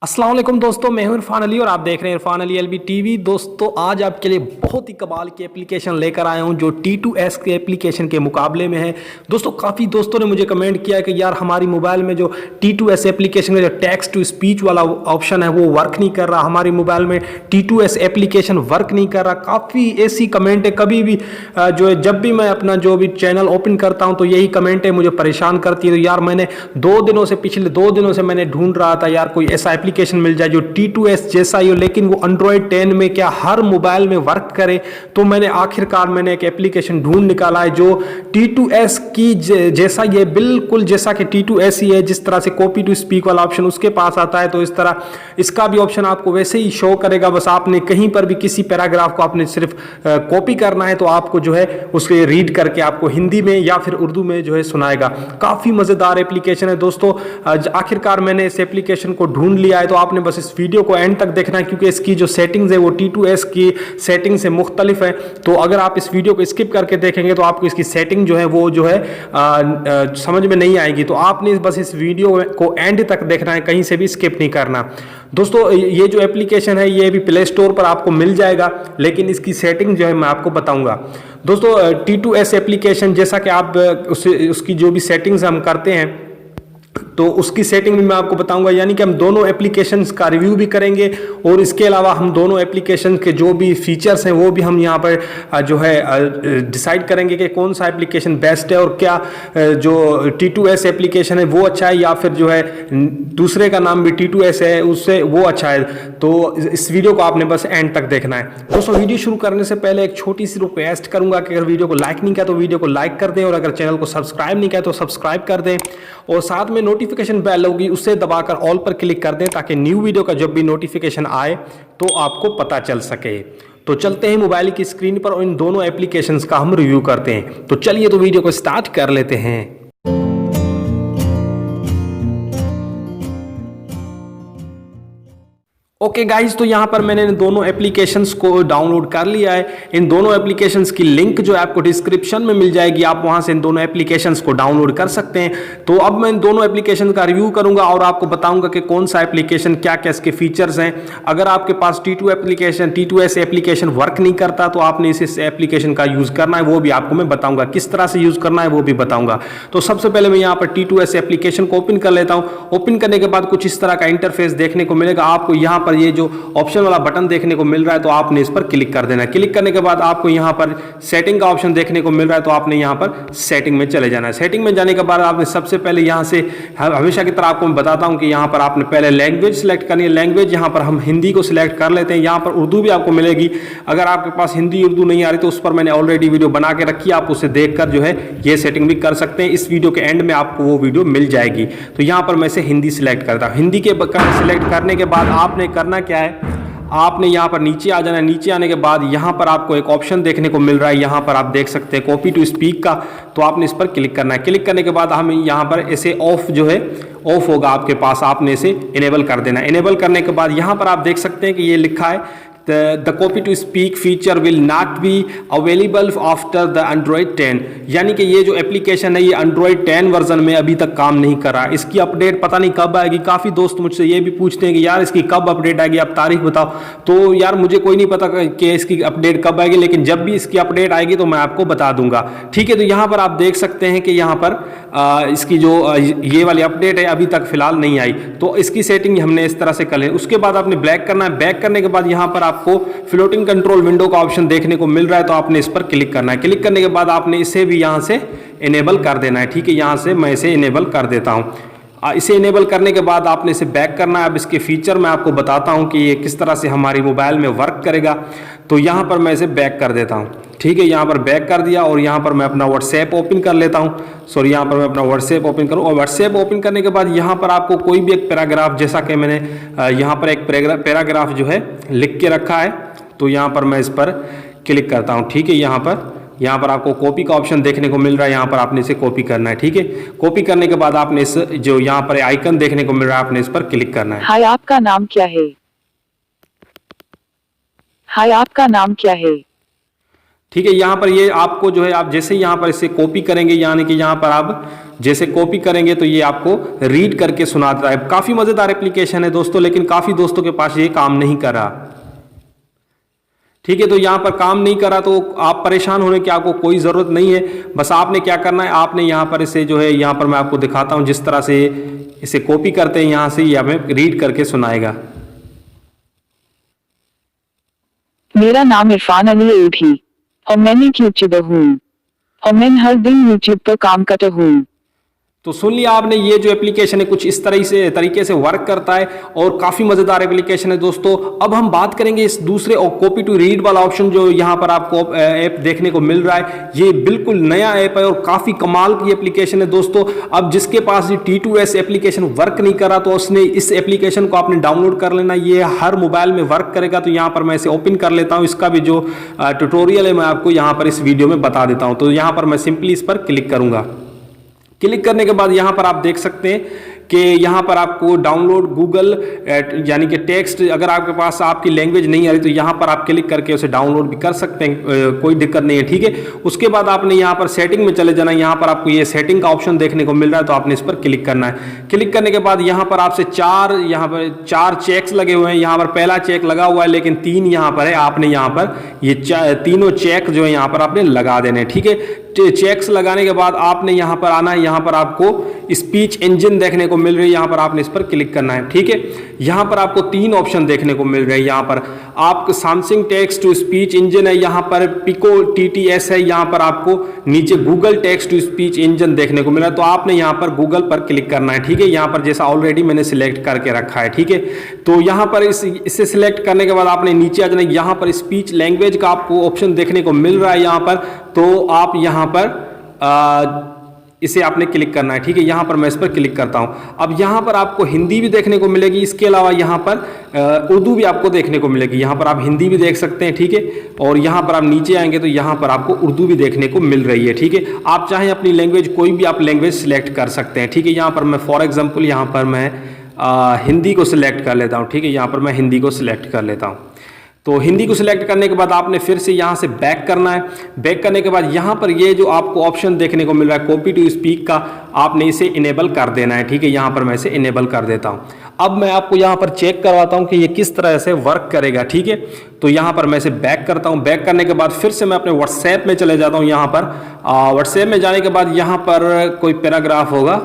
अस्सलाम वालेकुम दोस्तों, मैं हूं इरफान अली और आप देख रहे हैं इरफान अली एलबी टीवी। दोस्तों आज आपके लिए बहुत ही कमाल की एप्लीकेशन लेकर आया हूं जो T2S के एप्लीकेशन के मुकाबले में है। दोस्तों काफ़ी दोस्तों ने मुझे कमेंट किया कि यार हमारी मोबाइल में जो T2S एप्लीकेशन का जो टेक्स्ट टू स्पीच वाला ऑप्शन है वो वर्क नहीं कर रहा, हमारी मोबाइल में T2S एप्लीकेशन वर्क नहीं कर रहा। काफ़ी ऐसी कमेंट है, कभी भी जो है जब भी मैं अपना जो भी चैनल ओपन करता हूँ तो यही कमेंट है मुझे परेशान करती है। तो यार मैंने पिछले 2 दिनों से मैंने ढूंढ रहा था यार कोई ऐसा एप्लीकेशन मिल जाए जो T2S जैसा ही हो, लेकिन वो Android 10 में क्या हर मोबाइल में वर्क करे। तो मैंने आखिरकार एक एप्लीकेशन ढूंढ निकाला है जो T2S की जैसा, ये बिल्कुल जैसा कि T2S ही है। जिस तरह से कॉपी टू स्पीक वाला ऑप्शन उसके पास आता है तो इस तरह इसका भी ऑप्शन आपको वैसे ही शो करेगा। बस आपने कहीं पर भी किसी पैराग्राफ को आपने सिर्फ कॉपी करना है तो आपको जो है उसके रीड करके आपको हिंदी में या फिर उर्दू में जो है सुनाएगा। काफ़ी मज़ेदार एप्लीकेशन है दोस्तों। आखिरकार मैंने इस एप्लीकेशन को ढूंढ लिया है, तो आपने बस इस वीडियो को एंड तक देखना है क्योंकि इसकी जो सेटिंग्स है वो T2S की सेटिंग से मुख्तलिफ है। तो अगर आप इस वीडियो को स्किप करके देखेंगे तो आपको इसकी सेटिंग जो है वो जो है समझ में नहीं आएगी। तो आपने बस इस वीडियो को एंड तक देखना है, कहीं से भी स्किप नहीं करना। दोस्तों ये जो एप्लीकेशन है ये भी प्ले स्टोर पर आपको मिल जाएगा, लेकिन इसकी सेटिंग जो है मैं आपको बताऊंगा। दोस्तों T2S एप्लीकेशन जैसा कि आप उसकी जो भी सेटिंग्स हम करते हैं तो उसकी सेटिंग में मैं आपको बताऊंगा, यानी कि हम दोनों एप्लीकेशंस का रिव्यू भी करेंगे और इसके अलावा हम दोनों एप्लीकेशन के जो भी फीचर्स हैं वो भी हम यहाँ पर जो है डिसाइड करेंगे कि कौन सा एप्लीकेशन बेस्ट है और क्या जो T2S एप्लीकेशन है वो अच्छा है या फिर जो है दूसरे का नाम भी T2S है उससे वो अच्छा है। तो इस वीडियो को आपने बस एंड तक देखना है। दोस्तों वीडियो शुरू करने से पहले एक छोटी सी रिक्वेस्ट करूंगा कि अगर वीडियो को लाइक नहीं किया तो वीडियो को लाइक कर दें और अगर चैनल को सब्सक्राइब नहीं किया तो सब्सक्राइब कर दें और साथ में नोटिफिकेशन बेल होगी उससे दबाकर ऑल पर क्लिक कर दें ताकि न्यू वीडियो का जब भी नोटिफिकेशन आए तो आपको पता चल सके। तो चलते हैं मोबाइल की स्क्रीन पर और इन दोनों एप्लीकेशंस का हम रिव्यू करते हैं। तो चलिए तो वीडियो को स्टार्ट कर लेते हैं। ओके गाइज, तो यहाँ पर मैंने इन दोनों एप्लीकेशंस को डाउनलोड कर लिया है। इन दोनों एप्लीकेशंस की लिंक जो है आपको डिस्क्रिप्शन में मिल जाएगी, आप वहाँ से इन दोनों एप्लीकेशंस को डाउनलोड कर सकते हैं। तो अब मैं इन दोनों एप्लीकेशन का रिव्यू करूँगा और आपको बताऊँगा कि कौन सा एप्लीकेशन क्या क्या इसके फीचर्स हैं। अगर आपके पास T2S एप्लीकेशन वर्क नहीं करता तो आपने इस एप्लीकेशन का यूज़ करना है, वो भी आपको मैं बताऊँगा। किस तरह से यूज़ करना है वो भी बताऊँगा। तो सबसे पहले मैं यहाँ पर T2S एप्लीकेशन को ओपन कर लेता हूँ। ओपन करने के बाद कुछ इस तरह का इंटरफेस देखने को मिलेगा। आपको यहाँ पर ये जो ऑप्शन वाला बटन देखने को मिल रहा है तो आपने इस पर क्लिक कर देना है। क्लिक करने के बाद आपको यहाँ पर सेटिंग का ऑप्शन देखने को मिल रहा है तो आपने यहाँ पर सेटिंग में चले जाना है। सेटिंग में जाने के बाद आपने सबसे पहले यहाँ से हमेशा की तरह आपको मैं बताता हूँ कि यहाँ पर आपने पहले लैंग्वेज सेलेक्ट करनी है। लैंग्वेज यहाँ पर हम हिंदी को सिलेक्ट कर लेते हैं। यहाँ पर उर्दू भी आपको मिलेगी। अगर आपके पास हिंदी उर्दू नहीं आ रही तो उस पर मैंने ऑलरेडी वीडियो बना के रखी है, आप उसे देखकर जो है ये सेटिंग भी कर सकते हैं। इस वीडियो के एंड में आपको वो वीडियो मिल जाएगी। तो यहाँ पर मैं इसे हिंदी सिलेक्ट करता हूँ। हिंदी के सिलेक्ट करने के बाद आपने करना क्या है, आपने यहाँ पर नीचे आ जाना है। नीचे आने के बाद यहाँ पर आपको एक ऑप्शन देखने को मिल रहा है, यहाँ पर आप देख सकते हैं कॉपी टू स्पीक का, तो आपने इस पर क्लिक करना है। क्लिक करने के बाद हम यहाँ पर ऐसे ऑफ जो है ऑफ होगा आपके पास, आपने इसे इनेबल कर देना है। इनेबल करने के बाद यहाँ पर आप देख सकते हैं कि ये लिखा है the copy to speak feature will not be available after the Android 10, यानी कि ये जो एप्लीकेशन है ये Android 10 वर्जन में अभी तक काम नहीं कर रहा। इसकी अपडेट पता नहीं कब आएगी। काफ़ी दोस्त मुझसे ये भी पूछते हैं कि यार इसकी कब अपडेट आएगी, आप तारीख बताओ। तो यार मुझे कोई नहीं पता कि इसकी अपडेट कब आएगी, लेकिन जब भी इसकी अपडेट आएगी तो मैं आपको बता दूंगा। ठीक है, तो यहाँ पर आप देख सकते हैं कि यहाँ पर इसकी जो ये वाली अपडेट है अभी तक फिलहाल नहीं आई। तो इसकी सेटिंग हमने इस तरह से कर ली। उसके बाद आपने बैक करना है। बैक करने के बाद यहाँ पर आपको फ्लोटिंग कंट्रोल विंडो का ऑप्शन देखने को मिल रहा है तो आपने इस पर क्लिक करना है। क्लिक करने के बाद आपने इसे भी यहाँ से इनेबल कर देना है। ठीक है, यहाँ से मैं इसे इनेबल कर देता हूँ। इसे इनेबल करने के बाद आपने इसे बैक करना है। अब इसके फीचर मैं आपको बताता हूँ कि ये किस तरह से हमारी मोबाइल में वर्क करेगा। तो यहाँ पर मैं इसे बैक कर देता हूँ। ठीक है, यहाँ पर बैक कर दिया और यहाँ पर मैं अपना व्हाट्सएप ओपन कर लेता हूँ। सॉरी, यहाँ पर मैं अपना व्हाट्सएप ओपन करूँ और व्हाट्सएप ओपन करने के बाद यहाँ पर आपको कोई भी एक पैराग्राफ, जैसा कि मैंने यहाँ पर एक पैराग्राफ जो है लिख के रखा है, तो यहाँ पर मैं इस पर क्लिक करता हूँ। ठीक है, यहाँ पर आपको कॉपी का ऑप्शन देखने को मिल रहा है, यहाँ पर आपने इसे कॉपी करना है। ठीक है, कॉपी करने के बाद आपने इस जो यहाँ पर आइकन देखने को मिल रहा है आपने इस पर क्लिक करना है। हाय, आपका नाम क्या है? हाय, आपका नाम क्या है? ठीक है, यहाँ पर ये आपको जो है आप जैसे यहाँ पर इसे कॉपी करेंगे, यानी कि यहाँ पर आप जैसे कॉपी करेंगे तो ये आपको रीड करके सुनाता है। काफ़ी मज़ेदार एप्लीकेशन है दोस्तों, लेकिन काफ़ी दोस्तों के पास ये काम नहीं कर रहा। ठीक है, तो यहाँ पर काम नहीं करा तो आप परेशान होने की आपको कोई ज़रूरत नहीं है। बस आपने क्या करना है, आपने यहाँ पर इसे जो है यहाँ पर मैं आपको दिखाता हूँ जिस तरह से इसे कॉपी करते हैं, यहाँ से ये हमें रीड करके सुनाएगा। मेरा नाम इरफान अली है और मैं एक यूट्यूबर हूँ और मैं हर दिन यूट्यूब पर काम करता हूँ। तो सुन लिया आपने, ये जो एप्लीकेशन है कुछ इस तरीके से वर्क करता है और काफ़ी मज़ेदार एप्लीकेशन है दोस्तों। अब हम बात करेंगे इस दूसरे और कॉपी टू रीड वाला ऑप्शन जो यहाँ पर आपको ऐप देखने को मिल रहा है। ये बिल्कुल नया ऐप है और काफ़ी कमाल की एप्लीकेशन है दोस्तों। अब जिसके पास ये T2S एप्लीकेशन वर्क नहीं करा तो उसने इस एप्लीकेशन को आपने डाउनलोड कर लेना, ये हर मोबाइल में वर्क करेगा। तो यहाँ पर मैं इसे ओपन कर लेता हूँ, इसका भी जो ट्यूटोरियल है मैं आपको यहाँ पर इस वीडियो में बता देता हूँ। तो यहाँ पर मैं सिंपली इस पर क्लिक करूँगा। क्लिक करने के बाद यहाँ पर आप देख सकते हैं कि यहाँ पर आपको डाउनलोड गूगल यानी कि टेक्स्ट, अगर आपके पास आपकी लैंग्वेज नहीं आ रही तो यहाँ पर आप क्लिक करके उसे डाउनलोड भी कर सकते हैं, कोई दिक्कत नहीं है। ठीक है, उसके बाद आपने यहाँ पर सेटिंग में चले जाना है। यहाँ पर आपको ये सेटिंग का ऑप्शन देखने को मिल रहा है, तो आपने इस पर क्लिक करना है। क्लिक करने के बाद यहाँ पर आपसे चार चेक्स लगे हुए हैं। यहाँ पर पहला चेक लगा हुआ है लेकिन 3 यहाँ पर है, आपने यहाँ पर ये तीनों चेक जो है यहाँ पर आपने लगा देने। ठीक है, चेक्स लगाने के बाद आपने यहाँ पर आना है। यहाँ पर आपको स्पीच इंजन देखने को मिल रही है, यहाँ पर आपने इस पर क्लिक करना है। ठीक है, यहाँ पर आपको 3 ऑप्शन देखने को मिल रहे हैं। यहाँ पर आपको Samsung text to speech engine है, यहाँ पर पिको TTS है, यहाँ पर आपको नीचे Google text to speech engine देखने को मिल रहा है। तो आपने यहाँ पर गूगल पर क्लिक करना है। ठीक है, यहाँ पर जैसा ऑलरेडी मैंने सिलेक्ट करके रखा है। ठीक है, तो यहाँ पर इसे सिलेक्ट करने के बाद आपने नीचे आ जाना। यहाँ पर स्पीच लैंग्वेज का आपको ऑप्शन देखने को मिल रहा है यहाँ पर, तो आप यहाँ पर इसे आपने क्लिक करना है। ठीक है, यहाँ पर मैं इस पर क्लिक करता हूँ। अब यहाँ पर आपको हिंदी भी देखने को मिलेगी, इसके अलावा यहाँ पर उर्दू भी आपको देखने को मिलेगी। यहाँ पर आप हिंदी भी देख सकते हैं। ठीक है, और यहाँ पर आप नीचे आएंगे तो यहाँ पर आपको उर्दू भी देखने को मिल रही है। ठीक है, आप चाहें अपनी लैंग्वेज कोई भी आप लैंग्वेज सिलेक्ट कर सकते हैं। ठीक है, यहाँ पर मैं फॉर एग्जाम्पल यहाँ पर मैं हिंदी को सिलेक्ट कर लेता हूँ। ठीक है, यहाँ पर मैं हिंदी को सिलेक्ट कर लेता हूँ। तो हिंदी को सिलेक्ट करने के बाद आपने फिर से यहाँ से बैक करना है। बैक करने के बाद यहाँ पर ये जो आपको ऑप्शन देखने को मिल रहा है कॉपी टू स्पीक का, आपने इसे इनेबल कर देना है। ठीक है, यहाँ पर मैं इसे इनेबल कर देता हूँ। अब मैं आपको यहाँ पर चेक करवाता हूँ कि ये किस तरह से वर्क करेगा। ठीक है, तो यहाँ पर मैं इसे बैक करता हूँ। बैक करने के बाद फिर से मैं अपने व्हाट्सएप में चले जाता हूँ। यहाँ पर व्हाट्सएप में जाने के बाद यहाँ पर कोई पैराग्राफ होगा,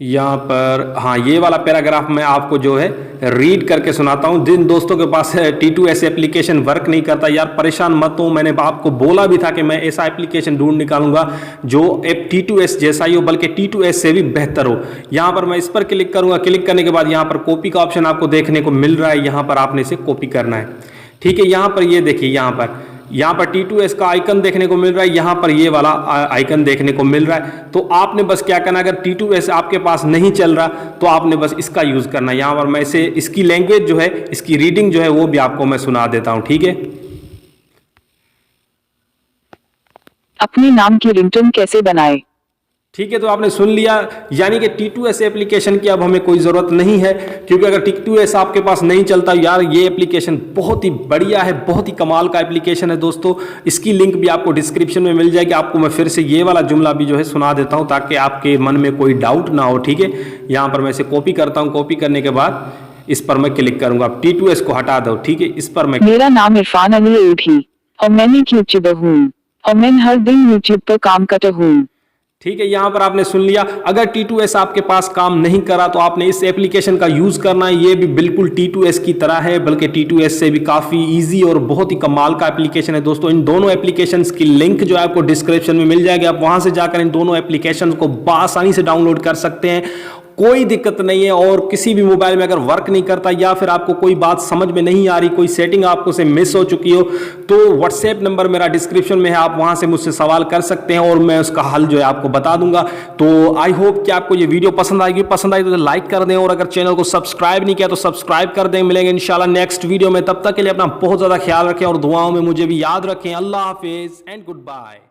यहाँ पर हाँ ये वाला पैराग्राफ मैं आपको जो है रीड करके सुनाता हूँ। जिन दोस्तों के पास T2S एप्लीकेशन वर्क नहीं करता, यार परेशान मत हो। मैंने आपको बोला भी था कि मैं ऐसा एप्लीकेशन ढूंढ निकालूंगा जो T2S जैसा ही हो, बल्कि T2S से भी बेहतर हो। यहाँ पर मैं इस पर क्लिक करूँगा। क्लिक करने के बाद यहाँ पर कॉपी का ऑप्शन आपको देखने को मिल रहा है, यहाँ पर आपने इसे कॉपी करना है। ठीक है, यहाँ पर ये देखिए, यहाँ पर T2S का आइकन देखने को मिल रहा है, यहाँ पर ये वाला आइकन देखने को मिल रहा है। तो आपने बस क्या करना, अगर T2S आपके पास नहीं चल रहा तो आपने बस इसका यूज़ करना है। यहाँ पर मैं इसे इसकी लैंग्वेज जो है, इसकी रीडिंग जो है वो भी आपको मैं सुना देता हूँ। ठीक है, अपने नाम की रिंगटोन कैसे बनाए। ठीक है, तो आपने सुन लिया, यानी कि T2S एप्लीकेशन की अब हमें कोई ज़रूरत नहीं है, क्योंकि अगर T2S आपके पास नहीं चलता, यार ये एप्लीकेशन बहुत ही बढ़िया है, बहुत ही कमाल का एप्लीकेशन है दोस्तों। इसकी लिंक भी आपको डिस्क्रिप्शन में मिल जाएगी। आपको मैं फिर से ये वाला जुमला भी जो है सुना देता हूँ ताकि आपके मन में कोई डाउट ना हो। ठीक है, यहाँ पर मैं इसे कॉपी करता हूँ। कॉपी करने के बाद इस पर मैं क्लिक करूँगा। T2S को हटा दो। ठीक है, इस पर मैं, मेरा नाम इरफान अली है और मैं एक यूट्यूबर हूँ और मैं हर दिन यूट्यूब पर काम करता हूँ। ठीक है, यहाँ पर आपने सुन लिया। अगर T2S आपके पास काम नहीं करा तो आपने इस एप्लीकेशन का यूज़ करना है। ये भी बिल्कुल T2S की तरह है, बल्कि T2S से भी काफ़ी इजी और बहुत ही कमाल का एप्लीकेशन है दोस्तों। इन दोनों एप्लीकेशंस की लिंक जो है आपको डिस्क्रिप्शन में मिल जाएगी। आप वहाँ से जाकर इन दोनों एप्लीकेशन को बआसानी से डाउनलोड कर सकते हैं, कोई दिक्कत नहीं है। और किसी भी मोबाइल में अगर वर्क नहीं करता या फिर आपको कोई बात समझ में नहीं आ रही, कोई सेटिंग आपको से मिस हो चुकी हो, तो व्हाट्सएप नंबर मेरा डिस्क्रिप्शन में है, आप वहां से मुझसे सवाल कर सकते हैं और मैं उसका हल जो है आपको बता दूंगा। तो आई होप कि आपको ये वीडियो पसंद आएगी। पसंद आई तो लाइक कर दें और अगर चैनल को सब्सक्राइब नहीं किया तो सब्सक्राइब कर दें। मिलेंगे इंशाल्लाह नेक्स्ट वीडियो में। तब तक के लिए अपना बहुत ज़्यादा ख्याल रखें और दुआओं में मुझे भी याद रखें। अल्लाह हाफिज़ एंड गुड बाय।